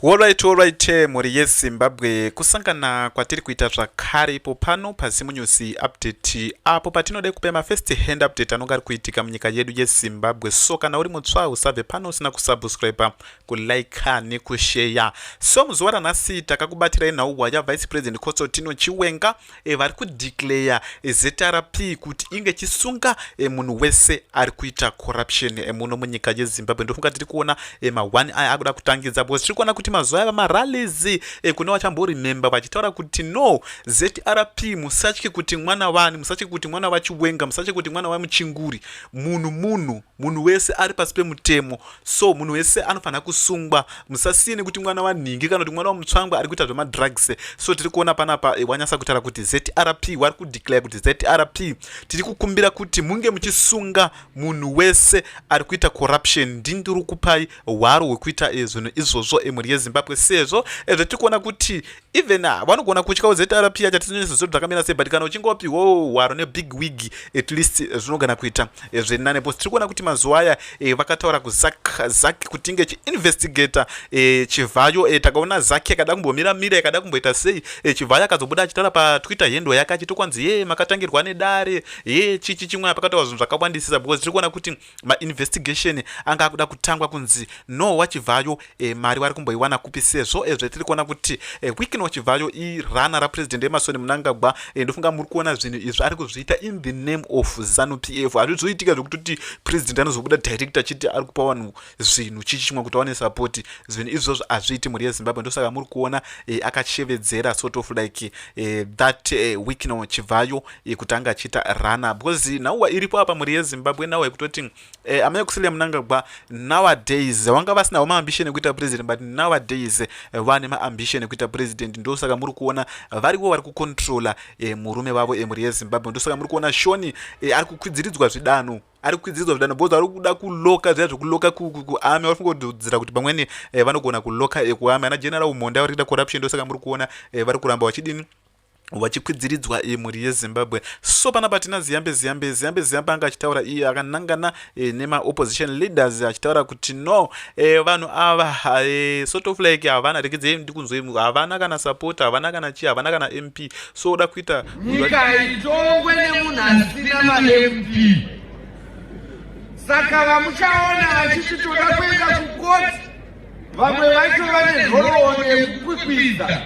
Alright, muri yeZimbabwe kusangana kwatiri kuita zvakare ipo pano pazimu news update apo patinode kupa mafirst hand update anonga ari kuitika munyika yedu yeZimbabwe. So kana uri mutsva usabve pano usina kusubscribe, kulike nekushare. So muzuva ranhasi takakubatirai nhauwa yavice president Kosotino Chiwenga vari kudeclare ZRP kuti inge chisunga munhu wese ari kuita corruption muno munyika yeZimbabwe. Ndofunga tiri kuona ma1 aya akuda kutangidza because tiri kuona kuti mazuva ava marallies kune vachamborimemba vachitaura kuti no ZRP musatye kuti mwana wani, musatye kuti mwana waChiwenga, musatye kuti mwana waMuchinguri, munhu wese ari pasi pemutemo. So munhu wese anofanira kusungwa, musasiyeni kuti mwana wanhingi kana kuti mwana wamutsvangwa ari kuita zvemadrugs. So tiri kuona panapa wanyasa kutaura kuti ZRP vari kudeclare kuti ZRP tiri kukumbira kuti munge muchisunga munhu wese ari kuita corruption. Ndiri kupai hwaro hwekuita zvinhu izvozvo muri yeZimbabwe sezvo tiri kuona kuti even vanogona kutyawo ZRP yacho tisinonezvo zvakamira sei, but kana uchinge wapihwawo hwaro nebig wig at least zvinogona kuita zvirinane. Post tiri kuona kuti mazuva aya vakataura kuzaki kuti inge chiinvestigata Chivhayo. Takaona zaki akada kumbomira akada kumboita sei. Chivhayo akazobuda achitaura patwitter hendo yake achiti kwanzi makatangirwa nedare chichi chimwe pakataura zvinhu zvakawandisisa, because tiri kuona kuti mainvestigation anga akuda kutangwa kunzi no waChivhayo mari vari kumboiwana kupi, sezvo tiri kuona kuti weekend waChivhayo irana rapresident Emerson Mnangagwa. Ndofunga muri kuona zvinhu izvi ari kuzviita in the name of ZANU-PF. Hazvizoitika zvekutoti president anozobuda direct achiti ari kupa vanhu zvinhu chichi chimwe kuti awane support. Zvinhu izvozvo hazviiti muri yeZimbabwe. Ndosaka muri kuona akachevedzera sort of like that weekend waChivhayo kuti anga achiita rana, because nhauwa iripo apa muri yeZimbabwe nhauwa yekutoti amai kusilia Mnangagwa nowadays vanga vasinawo maambition ekuita president, but nowadays vane maambition ekuita president. Ndosaka muri kuona variwo vari kucontrola murume vavo muri yeZimbabwe. Ndosaka muri kuona Shoni ari kukwidziridzwa zvidano bhozi ari kuda kuloka zviya zvekuloka kuame. Vari kungodzira kuti pamweni vanogona kuloka kuame ana general umonda vari kuita corruption. Ndosaka muri kuona vari kuramba vachidini vachikwidziridzwa muri yeZimbabwe. So panapa tina ziyambe anga achitaura akanangana nemaopposition leaders achitaura kuti no vanhu ava sort of like havana rekedze ndikunzwe havana kana support, havana kana chi, havana kana MP. So oda kuita nyika itongwe nemunhu asina maMP. Saka vamuchaona vachiti toda kuenda kukoti, vamwe vacho vane nhoroono yekukwikwidza,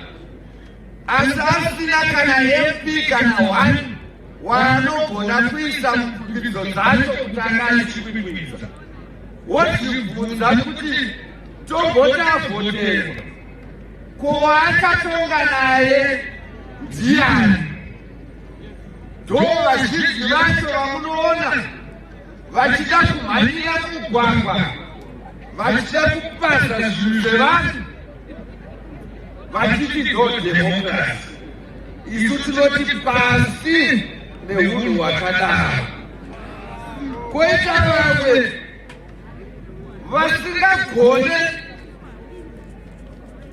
asi asina kana MP kana wani waanogona kuisa mukwikwidzo dzacho kuti anga achikwikwidza. Wozvibvunza kuti tombotavhoterwa ko akatonga naye ndiani? Ndo vazhinji vacho vamunoona vachida kumhanyira mugwagwa, vachida kupasa zvinhu zvevanhu, vachiti ndo democracy. Isu tinoti pasi neunhu hwakadaro. Koita vamwe vasingagone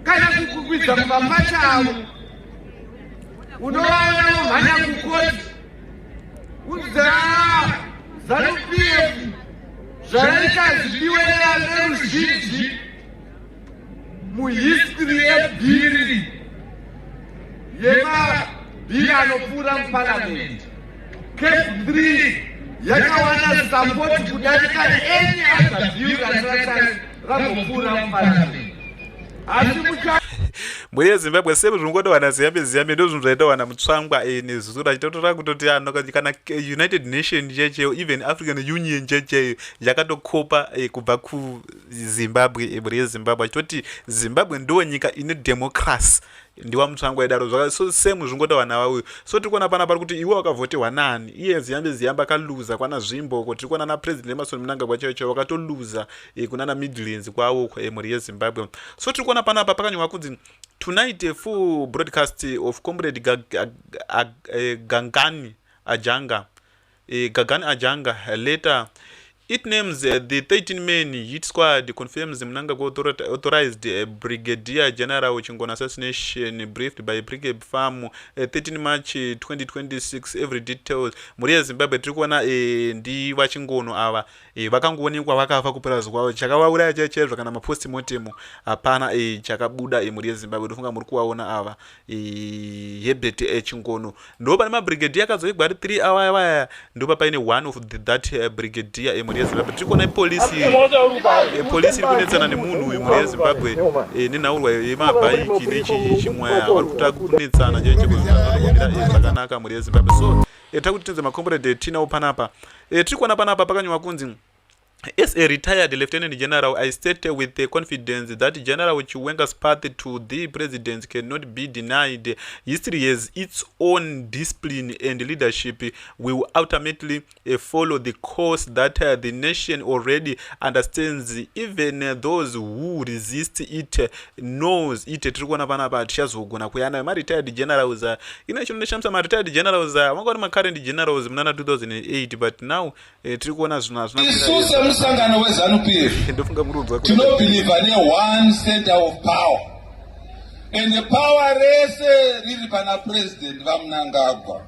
kana kukwikwidza mumapata avo, unovaona vomhanya kukoti unza ZANU-PF zvaraita zvidiwe neruzhinji muhistory yebhiri yemabhiri anopfuura muparamendi. Cape 3 yakawana support kudarika any other bill rasati rambopfuura muparamendi. Asi muri yeZimbabwe sebe zvingotowana ziyambe ndo zvinhu zvaitowana mutsvangwa nezuzura chitotora kutoti kana United Nations checheyo, even African Union checheyo yakatokopa kubva kuZimbabwe muri yeZimbabwe achitoti Zimbabwe ndo nyika ine democracy ndiwa mutsvangwa idaro. So same zvingotowana vavo. So tiri kuona panapa kuti iwe wakavhoterwa nani, iye ziyambe akaluza kwana zvimbo. Tiri kuona na president Emerson Mnangagwa chaicho wakatoluza kunana Midlands kwavo muri yeZimbabwe. So tiri kuona panapa pakanyorwa kunzi tonight full broadcast of comrade Gangani Ajanga later It names the 13-man hit squad, confirms Mnangagwa authorized Brigadier General Chingon assassination briefed by Brigade Farm 13 March 2026. Every details muri yeZimbabwe tiri kuona ndi vachingono ava vakangoonekwa vakafa kuperazi kwavo. Chakavauraya chaizvo kana mapostmortem hapana chakabuda muri yeZimbabwe. Ndofunga muri kuvaona ava Herbert Chingono ndo pane mabrigadier akazoigwa ari 3 ava ndo paine one of that brigadier muri yeZimbabwe. Tiri kuona polisi iri kunetsana nemunhu uyu muri yeZimbabwe nenhaurwa yemabhaiki nechimwaya vari kuta kunetsana chaichokuira zvakanaka muri yeZimbabwe. So takuti tenze makomborede tinawo panapa tiri kuona panapa pakanyorwa kunzi as a retired Lieutenant General, I state with confidence that General Chiwenga's path to the presidency cannot be denied. History has its own discipline and leadership will ultimately follow the course that the nation already understands. Even those who resist it knows it. Tirikuona panapa tichazogona kuyana ma-retired generals. Ina chino neshamsa ma-retired generals vanga vari ma-current generals munana 2008 but now tirikuona zvina musangano weZANU-PF tinobhiliva ne-one center of power and the power rese riri pana president vaMnangagwa.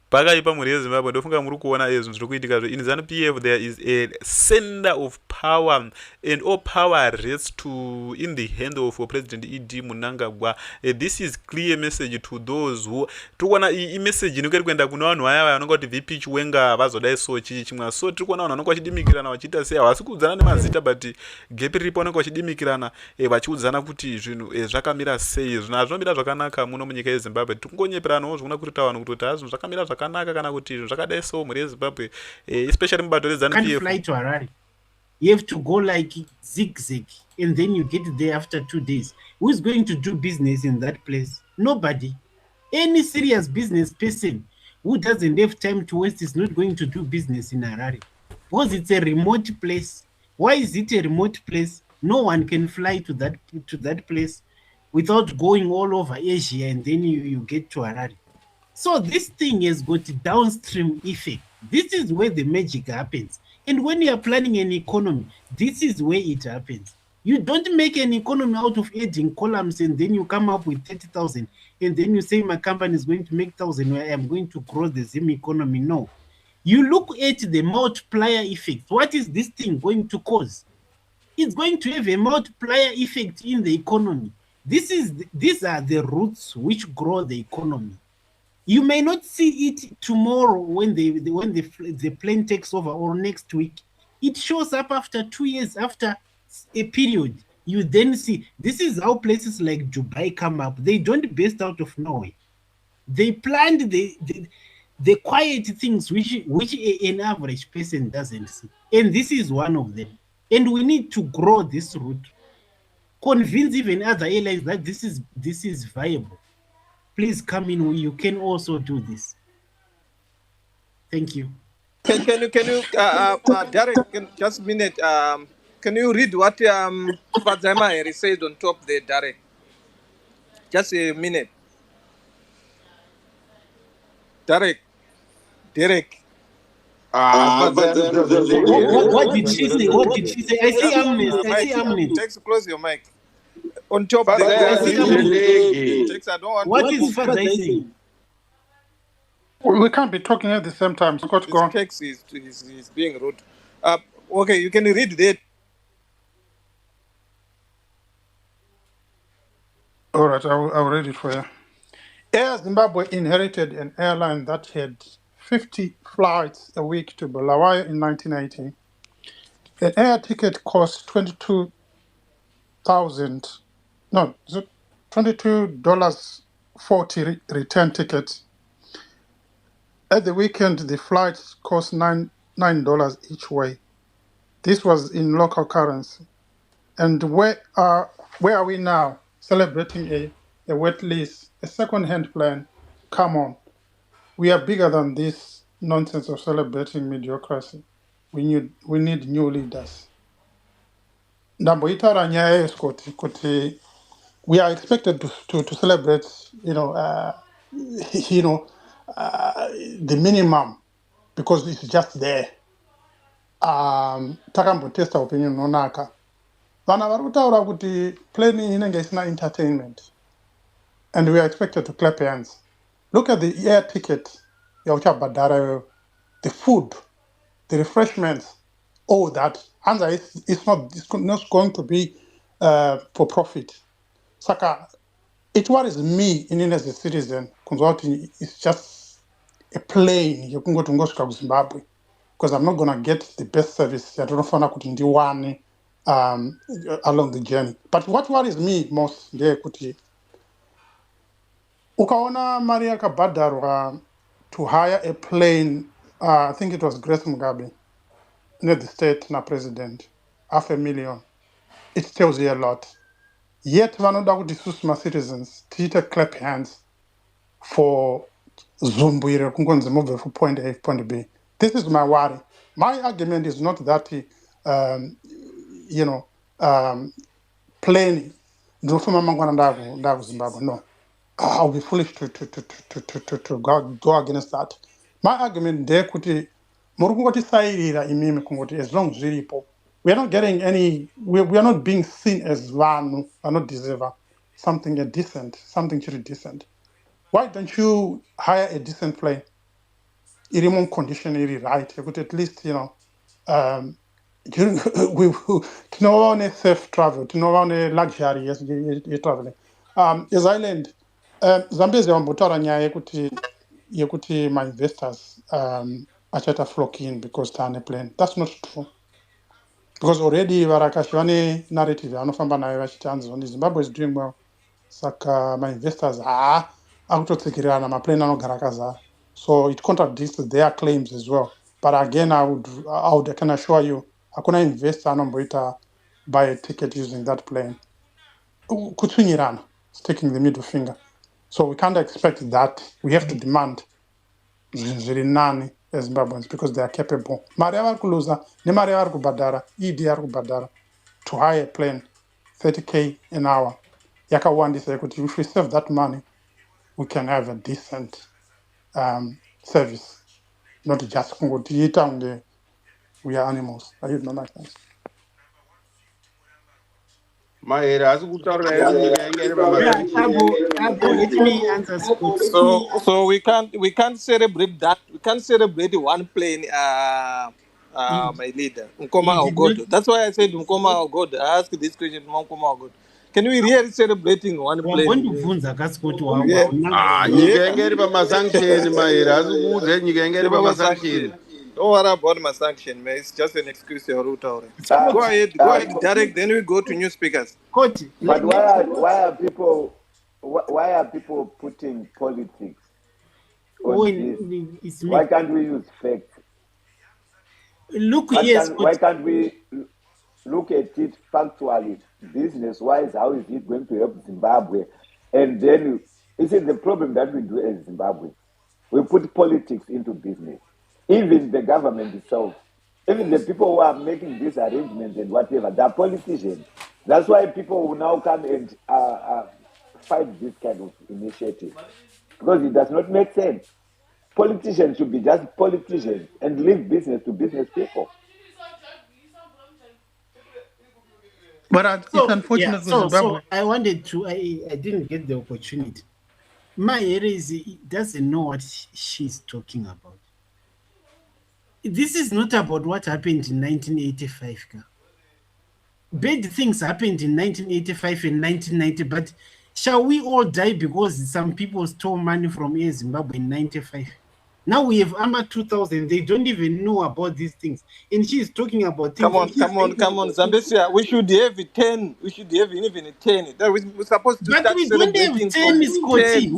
pakaipa muri yeZimbabwe ndofunga muri kuona zvinhu zviri kuitika in ZANU-PF there is a center of power and all power rests in the hand of President ED Mnangagwa. This is clear message to those who tikuona message inokeri kuenda kuna vanhu vaya vanonga kuti VP Chiwenga vazodai so chichi chimwe. So tiri kuona vanhu vanonga vachidimikirana vachiita sei havasi kuudzana nemazita but gepi riripo vanonga vachidimikirana vachiudzana kuti zvinhu zvakamira sei. Zvinhu hazvinomira zvakanaka muno munyika yeZimbabwe. Tikungonyeperanawo zvoona kuti tavanhu kuti zvinhu zvakamira zvakanaka kana kuti zvinhu zvakadai so muri yeZimbabwe especially mubato reZANU-PF. You have to go like zigzag and then you get there after 2 days. Who is going to do business in that place? Nobody. Any serious business person who doesn't have time to waste is not going to do business in Harare because it's a remote place. Why is it a remote place? No one can fly to that place without going all over Asia and then you get to Harare. So this thing has got downstream effect. This is where the magic happens. And when you are planning an economy, this is where it happens. You don't make an economy out of adding columns and then you come up with 30,000 and then you say my company is going to make 1,000 where I am going to grow the Zim economy. No. You look at the multiplier effect. What is this thing going to cause? It's going to have a multiplier effect in the economy. These are the roots which grow the economy. You may not see it tomorrow when the plane takes over or next week. It shows up after 2 years, after a period. You then see, this is how places like Dubai come up. They don't burst out of nowhere. They planned the quiet things which an average person doesn't see. And this is one of them. And we need to grow this route. Convince even other airlines that this is viable. Please come in. You can also do this. Thank you. Can you Derek, just a minute. Can you read what Fadzema Harry said on top there, Derek? Just a minute. Derek. What did she say? What did she say? I see Amnesty. Text, close your mic. On top there. What is Father saying? We can't be talking at the same time. Scott, go on. Text is being rude. Okay, you can read that. All right, I'll read it for you. Air Zimbabwe inherited an airline that had 50 flights a week to Bulawayo in 1980. An air ticket cost $22.40 return ticket. At the weekend, the flights cost $9 each way. This was in local currency. And where are we now? Celebrating a wet lease, a second-hand plan. Come on. We are bigger than this nonsense of celebrating mediocrity. We need new leaders. Ndamboitara nyaya Scott, kuti we are expected to celebrate, the minimum because it's just there. Takambotesta opinion nonaka. Vana vari kutaura kuti plane inenge isina entertainment and we are expected to clap hands. Look at the air ticket yauchabhadhara, the food, the refreshments, all that. And it's not going to be for profit. Saka, it worries me in as a citizen, it's just a plane you can go to Zimbabwe because I'm not gonna get the best service. I don't know along the journey. But what worries me most kuti ukaona mari yakabhadharwa to hire a plane, I think it was Grace Mugabe, near the state na president, $500,000. It tells you a lot. Yet vanoda kuti isusu citizens tiite clap hands for zumbwire kungonzi move from point A to point B. This is my worry. My argument is not that plain ndinofamba mangwana ndaku Zimbabwe. No, I'll be foolish to go against that. My argument there kuti muri kungotisairira imimi kungoti as long as zviripo, we are not getting any. We are not being seen as vanhu not deserve something decent, something chiri decent. Why don't you hire a decent plane? Iri condition iri right. But at least we tinoone safe travel, tinoone luxury yes traveling. As island, Zambezi wambotaura nyaya yekuti my investors achata flock in because taane plane. That's not true. Because already varakashi vane narrative anofamba nayo vachiti hanzi Zimbabwe is doing well. Saka my investors akutotsikirana maplane anogara akazara. So it contradicts their claims as well. But again, I can assure you, hakuna investor anomboita buy a ticket using that plane. Kutsunyirana, sticking the middle finger. So we can't expect that. We have to demand zviri nani as Zimbabweans because they are capable. Mari avari kuluza nemari avari kubhadhara, ED ari kubhadhara to hire a plane 30K an hour. Yakawandisa yekuti if we save that money, we can have a decent service, not just kungotiita unge we are animals. I use my thanks. Maera asi kutaura here nyika yange iri Abo, let me answer Scott. So we can't celebrate that. We can't celebrate one plane. My leader, Nkoma Ogodo. That's why I said Nkoma Ogodo. I asked this question, Nkoma Ogodo. Can we really celebrating one plane? nyika yange iri pamasanction Maera asi kuudze nyika yange iri pamasanction. Don't worry about my sanction, man. It's just an excuse you're Go ahead, Derek. Then we go to new speakers. But why are people putting politics on this? Why can't we use facts? Why can't we look at it factually, business-wise? How is it going to help Zimbabwe? And then, this is the problem that we do as Zimbabwe. We put politics into business. Even the government itself, even the people who are making these arrangements and whatever, they're politicians. That's why people will now come and fight this kind of initiative. Because it does not make sense. Politicians should be just politicians and leave business to business people. But it's unfortunate for Zimbabwe. So I didn't get the opportunity. My area doesn't know what she's talking about. This is not about what happened in 1985. Bad things happened in 1985 and 1990, but shall we all die because some people stole money from Air Zimbabwe in 95? Now we have AMA 2000. They don't even know about these things. And she's talking about things. Come on. Zambezia, we should have 10. We should have even 10. We're supposed to start celebrating.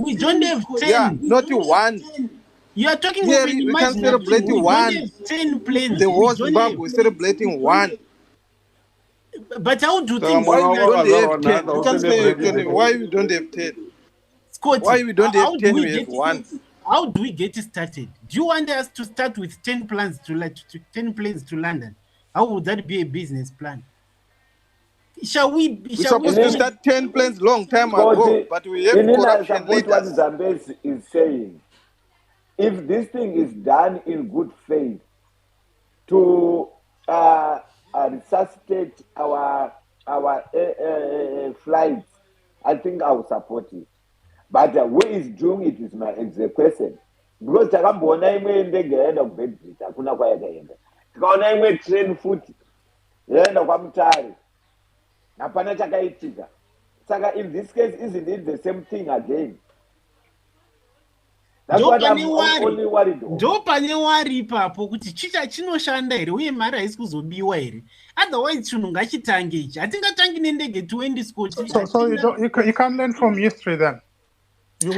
We don't have 10. Yeah, not one. You are talking about we can celebrate one. 10 planes. The whole Zimbabwe, we're celebrating one. But how do things... Why we don't have 10? You can say, why we don't have 10? Scott, why we don't have 10, we have one? How do we get started? Do you want us to start with 10 planes to 10 planes to London? How would that be a business plan? Shall we supposed to start 10 planes long time ago, but we have corruption leaders. What Zambezi is saying. if this thing is done in good faith to resuscitate our flights, I think I will support it. But who is doing it is the question. Because takambona imwe ndege yaenda kuBedford hakuna kwayakaenda. Tikaona imwe train futi yaenda kwaMutare. Hapana chakaitika. Saka in this case, isn't it the same thing again? That's what I'm only worried about. Ndopane wari ipapo kuti chicha chinoshanda here uye mari haisi kuzobiwa here. Otherwise chinhu ngachitange ichi. Hatingatangi nendege 20 Scott. So you can't learn from history then. We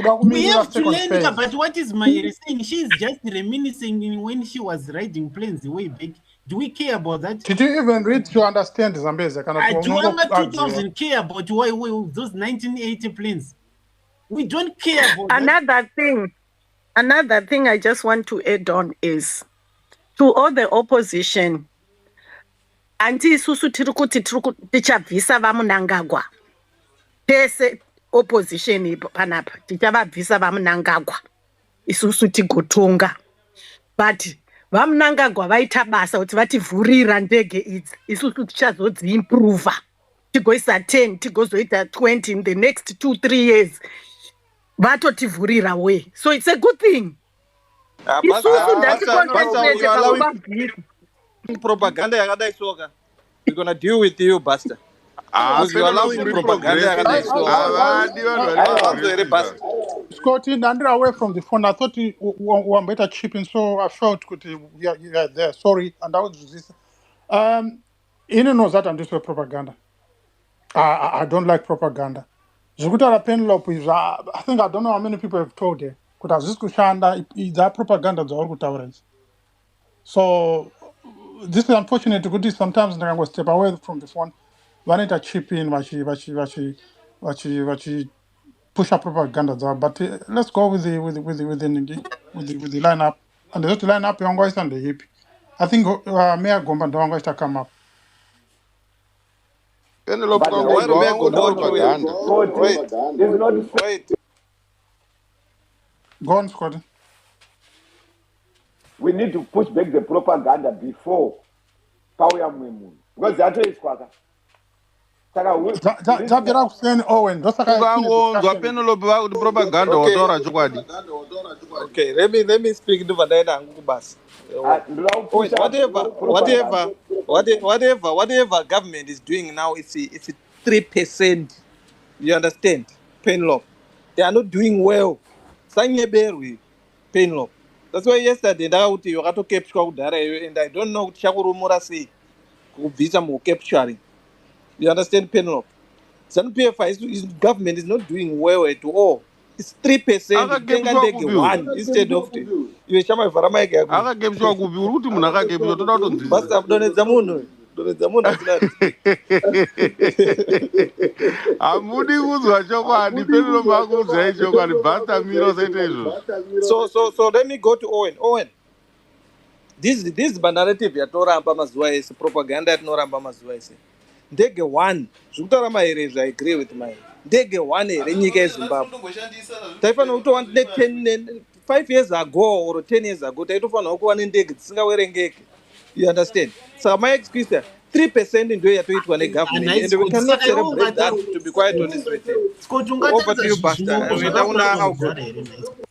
have to learn, but what is Mayere saying? She is just reminiscing when she was riding planes way back. Do we care about that? Did you even read to understand Zambezi? I do about 2000 care about why those 1980 planes. We don't care about Another thing I just want to add on is to all the opposition. Anti isusu tiri tichabvisa vaMunangagwa. Pese opposition panapa tichavabvisa vaMunangagwa. Isusu tigotonga. But vaMunangagwa vaita basa kuti vativhurira ndege idzi. Isusu tichazodziimprova. Tigoisa 10, tigozoita 20 in the next 2-3 years. Vatotivhurira way. So it's a good thing. Propaganda yakadai soka. We're gonna deal with you, bastard. Because you're allowing propaganda yakadai soka. Scotty, and away from the phone. I thought you were better chipping, so I felt good. Yeah, there. Sorry, and that was this. You know that I'm just propaganda. I don't like propaganda. Zukutala Penelope is, I think I don't know how many people have told her. Kuta zisikushanda that propaganda za orkutawrens. So this is unfortunate. Kuti sometimes I go step away from the phone. Vanita chip in, wachi push up propaganda za. But let's go with the lineup. And the lineup yongo is on the hip. I think Mayor Gomba Ndongo is to come up. Penelope propaganda. Wait. Go on, Scotty. We need to push back the propaganda before power mwimu. Because that is kwaka. Zabira kuseni Owen. Ukangonzwa Penelope vakuti propaganda watora chokwadi. Okay, let me speak to Vadaida and Gubas. Whatever government is doing now, it's 3%. You understand? Penelope. They are not doing well. Sanyeberwi, Penelope. That's why yesterday you got to capture and I don't know what Chakurumura say. Visa more capturing. You understand, Penelope? His government is not doing well at all. It's 3%. They can take 1 instead of 2. You shama varamaika. Akakepshwa kupi uruti munhu akakepshwa toda kutonzwisisa. Basta donedza munhu. Hamudi kuzwa chokwadi Penelope akuudzai chokwadi basta mira usaita izvozvo. So let me go to Owen. Owen. This narrative yatoramba mazuva ese, propaganda yatinoramba mazuva ese. Ndege 1 zvekutaura maerezvo I agree with my ndege 1 here nyika yeZimbabwe taifanira kutowa 5 years ago or 10 years ago taitofanira kuva nendege dzisingawerengeke. You understand? Saka my excuse 3% ndio yatoitwa negovernment and we cannot celebrate that, to be quite honest with you. Over to you, Pastor.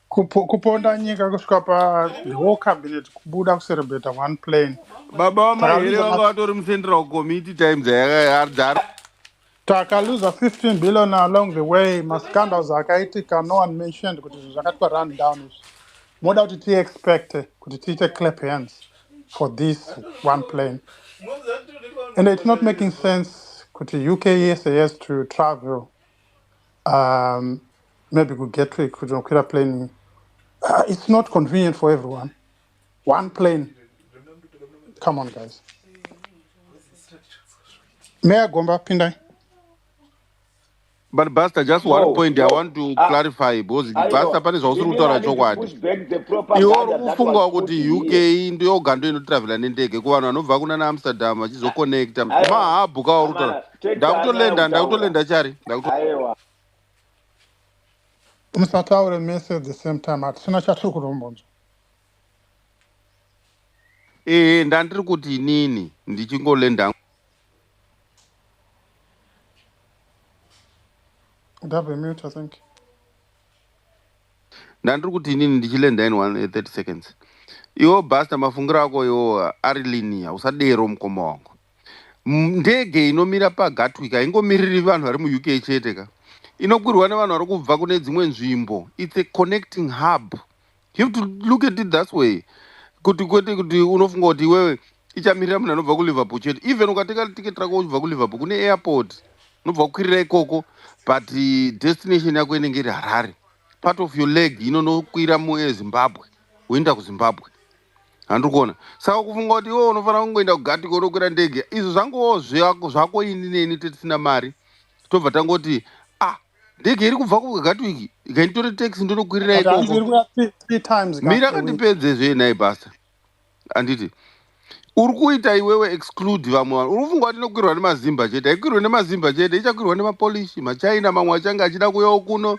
Kuponda nyika kusvika pa the whole cabinet kubuda kucelebrate one plane. Baba vamahere vanga vatori mucentral committee times yakadzara. Takaluza 15 billion along the way. Mascandals akaitika, no one mentioned kuti zvakatwa run down. Moda kuti ti expect kuti tiite clap hands for this one plane. And it's not making sense kuti UK SAS to travel. Maybe we get to a plane. It's not convenient for everyone. One plane. Come on, guys. Mayor Gomba Pindai. But Basta, just one point I want to clarify because Basta pane zvausirikutaura chokwadi. Iwo kufunga kuti UK ndiyo gando inotravela nendege kuvanhu vanobva kuna naAmsterdam vachizoconnecta mahabhu kaurutaura. Ndakutolenda chari. Msataure message at the same time. Atisina chatiri kurombonzo. ndandiri kuti inini ndichingolenda Double mute, I think. ndandiri kuti inini ndichilenda in 30 seconds. Iwo basta mafungiro ako iwo ari linear, usadero mukoma wangu. Ndege inomira paGatwick aingomiriri vanhu vari muUK chete ka. Inokwirwa nevanhu vari kubva kune dzimwe nzvimbo. It's a connecting hub. You have to look at it that way. Kuti unofunga kuti wewe ichamirira munhu anobva kuLiverpool chete. Even ukatenga tiketi rako uchibva kuLiverpool kune airport. Unobva kukwirira ikoko but destination yako inenge iri Harare. Part of your leg inonokwira muZimbabwe. Uenda kuZimbabwe. Handiri kuona. Saka kufunga kuti iwe unofanira kungoenda kuGatwick unokwira ndege. Izvo zvangowo zvako inini tisina mari. Tobva tangoti ndege iri kubva kuGatwick ikainditore taxi ndonokwirira ikoko. 3 times. Mira kandipedzezve naye basa. Anditi uri kuita iwewe exclude vamwe vanhu. Uri kufunga kuti inokwirwa nemazimba chete. Haikwirwe nemazimba chete, ichakwirwa nemapolishi, maChina mamwe achange achida kuuyawo kuno.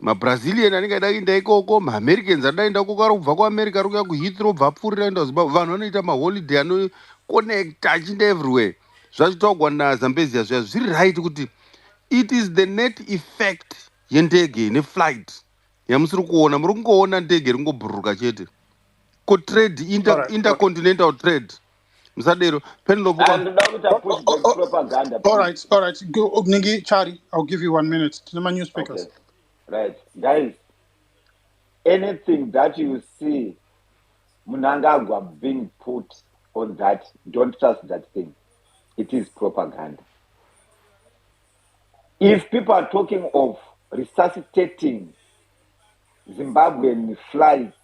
MaBrazilian anenge aida kuenda ikoko, maAmericans anoda kuenda ikoko, ari kubva kuAmerica ari kuuya kuHeathrow bva apfuurira aenda kuZimbabwe. Vanhu vanoita maholiday anoconnecta achienda everywhere. Zvachitaugwa naZambezia zviya zviri right kuti it is the net effect yendege neflight yamusiri kuona. Muri kungoona ndege ringobhururuka chete. Ko trade intercontinental trade. Musadero Penelope. Propaganda. All right. Go Ningi Chari, I'll give you 1 minute. To my newspapers. Okay. Right. Guys, anything that you see Mnangagwa being put on that, don't trust that thing. It is propaganda. If people are talking of resuscitating Zimbabwean flights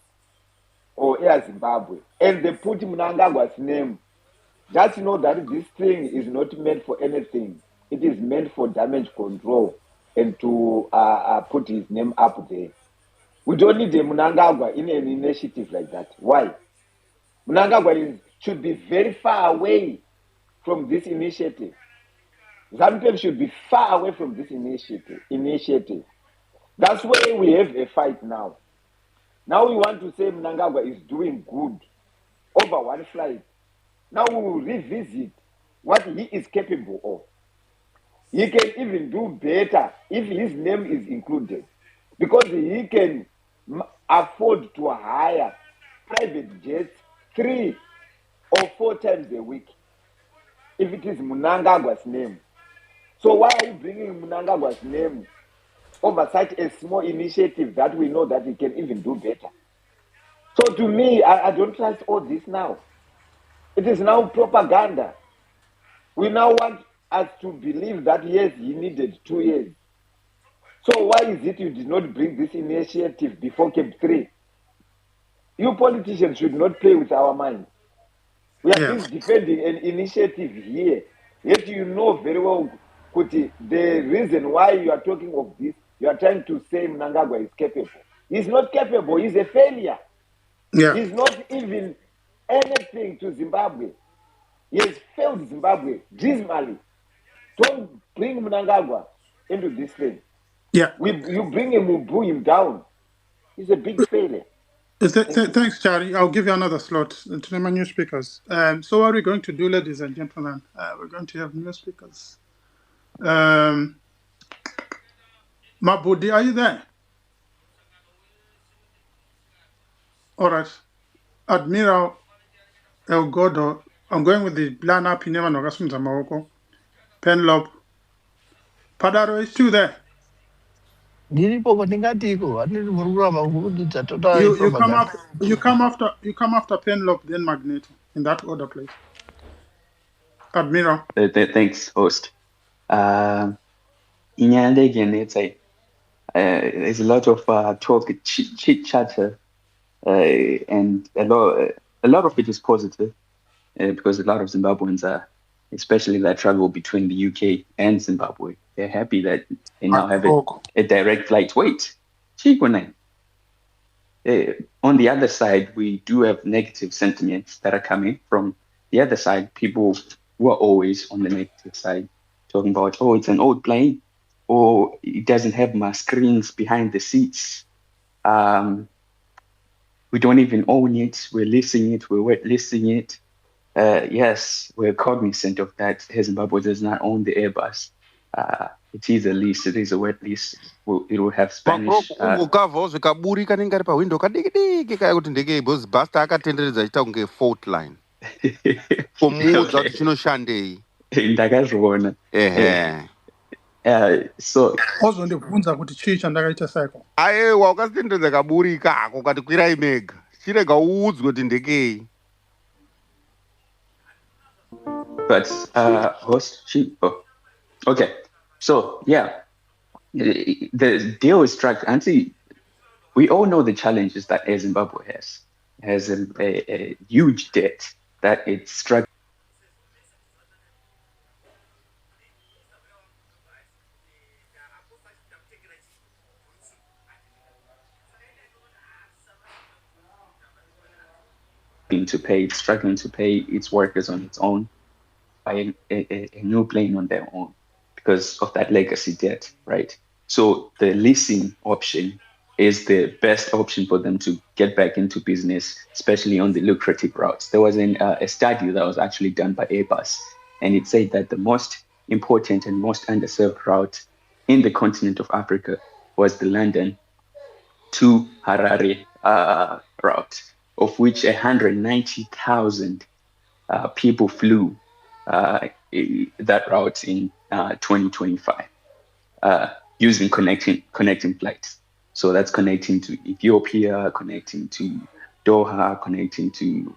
or Air Zimbabwe, and they put Mnangagwa's name, just know that this thing is not meant for anything. It is meant for damage control and to put his name up there. We don't need a Mnangagwa in an initiative like that. Why? Mnangagwa should be very far away from this initiative. Zambia should be far away from this initiative. That's why we have a fight now. Now we want to say Mnangagwa is doing good over one flight. Now we will revisit what he is capable of. He can even do better if his name is included, because he can afford to hire private jets 3 or 4 times a week if it is Mnangagwa's name. So why are you bringing Mnangagwa's name over such a small initiative that we know that he can even do better? So to me, I don't trust all this now. It is now propaganda. We now want us to believe that, yes, he needed 2 years. So why is it you did not bring this initiative before Camp 3? You politicians should not play with our minds. We are just defending an initiative here. Yet you know very well, Kuti, the reason why you are talking of this, you are trying to say Mnangagwa is capable. He's not capable. He's a failure. Yeah. He's not even anything to Zimbabwe. He has failed Zimbabwe dismally. Don't bring Mnangagwa into this thing. Yeah. You bring him, we bring him down. He's a big failure. Thanks, Chari. I'll give you another slot to my new speakers. So what are we going to do, ladies and gentlemen? We're going to have new speakers. Mabudi, are you there? All right. Admiral Elgodo, I'm going with the Blana Pinema Nogasum Zamoroko. Penlop. Padaro is still there. You come after Penlop, then Magneto. In that order, please. Admiral. Thanks, host. There's a lot of talk, chit chatter, and a lot of it is positive because a lot of Zimbabweans are, especially that travel between the UK and Zimbabwe, they're happy that they now have a direct flight. Wait, Chiwenga. On the other side, we do have negative sentiments that are coming from the other side. People who are always on the negative side, talking about, oh, it's an old plane, or it doesn't have my screens behind the seats. We don't even own it. We're leasing it. We're wet leasing it. Yes, we're cognizant of that. Zimbabwe does not own the Airbus. It is a lease. It is a wet lease. It will have makrok Spanish. umbokavhawo zvikaburi kanenge ari pahwindo kadiki kaya kuti ndege because basta akatenderedza achiita kunge fault line komuudza kuti chinoshandei Ndakazviona. ehe So ozondibvunza kuti chii chandakaita sako. aiwa ukasitenderedza kaburi ikako kati kwirai mega chirega uudzwe kuti ndekei. But host, okay. So yeah, the deal is struck. Auntie, we all know the challenges that Zimbabwe has a huge debt that it's struggling to pay. It's struggling to pay its workers on its own, buy a new plane on their own because of that legacy debt, right? So the leasing option is the best option for them to get back into business, especially on the lucrative routes. There was a study that was actually done by Airbus, and it said that the most important and most underserved route in the continent of Africa was the London to Harare route, of which 190,000 people flew that route in 2025 using connecting flights. So that's connecting to Ethiopia, connecting to Doha, connecting to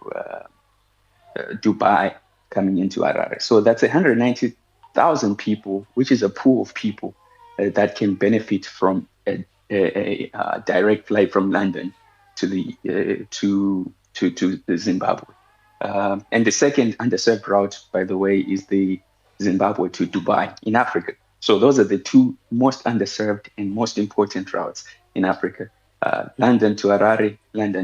Dubai, coming into Harare. So that's 190,000 people, which is a pool of people that can benefit from a direct flight from London to the Zimbabwe. And the second underserved route, by the way, is the Zimbabwe to Dubai in Africa. So those are the two most underserved and most important routes in Africa. London to Harare, London to